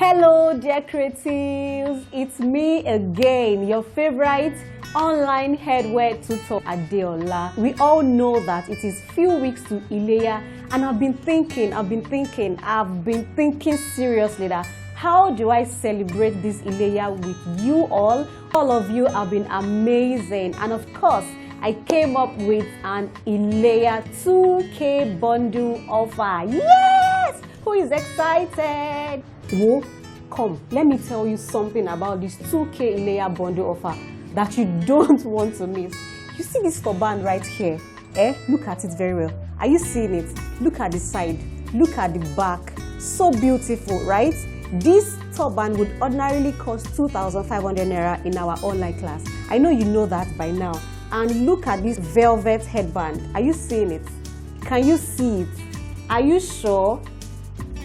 Hello dear creatives, it's me again, your favorite online headwear tutor Adeola. We all know that it is few weeks to Ileya, and I've been thinking seriously that how do I celebrate this Ileya with you all? All of you have been amazing, and of course I came up with an Ileya 2K bundle offer. Yes! Who is excited? Whoa, come, let me tell you something about this 2K Ileya bundle offer that you don't want to miss. You see this turban right here? Look at it very well. Are you seeing it? Look at the side. Look at the back. So beautiful, right? This turban would ordinarily cost 2,500 naira in our online class. I know you know that by now. And look at this velvet headband. Are you seeing it? Can you see it? Are you sure?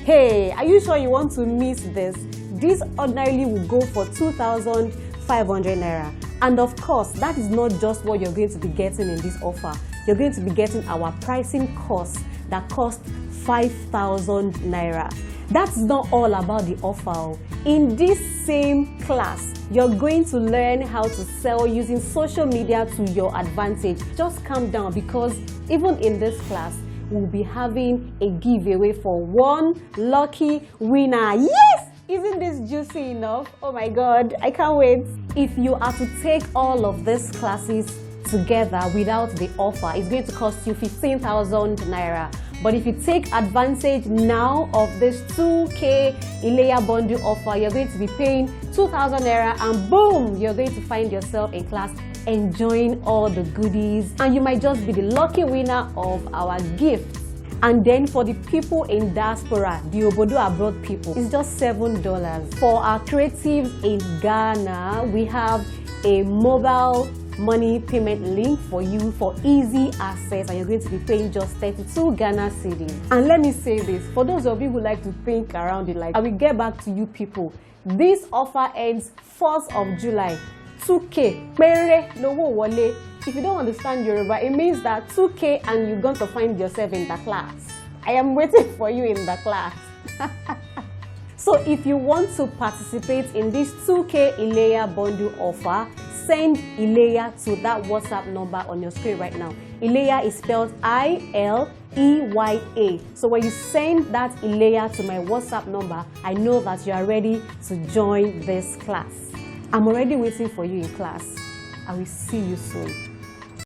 Hey, are you sure you want to miss this? This ordinarily will go for 2,500 naira. And of course, that is not just what you're going to be getting in this offer. You're going to be getting our pricing course that costs 5,000 naira. That's not all about the offer. In this same class, you're going to learn how to sell using social media to your advantage. Just calm down, because even in this class, we'll be having a giveaway for one lucky winner. Yes! Isn't this juicy enough? Oh my God, I can't wait. If you are to take all of these classes together without the offer, it's going to cost you 15,000 naira. But if you take advantage now of this 2K Ileya bundle offer, you're going to be paying 2,000 naira, and boom, you're going to find yourself in class enjoying all the goodies, and you might just be the lucky winner of our gifts. And then for the people in diaspora, the Obodo abroad people, it's just $7. For our creatives in Ghana, we have a mobile money payment link for you for easy access, and you're going to be paying just 32 Ghana cedis. And let me say this, for those of you who like to think around it, like I will get back to you people, this offer ends 1st of July. 2K, pere lowo wole. If you don't understand Yoruba, it means that 2K and you're going to find yourself in the class. I am waiting for you in the class. So if you want to participate in this 2K Ileya bundle offer, send Ileya to that WhatsApp number on your screen right now. Ileya is spelled I-L-E-Y-A. So when you send that Ileya to my WhatsApp number, I know that you are ready to join this class. I'm already waiting for you in class. I will see you soon.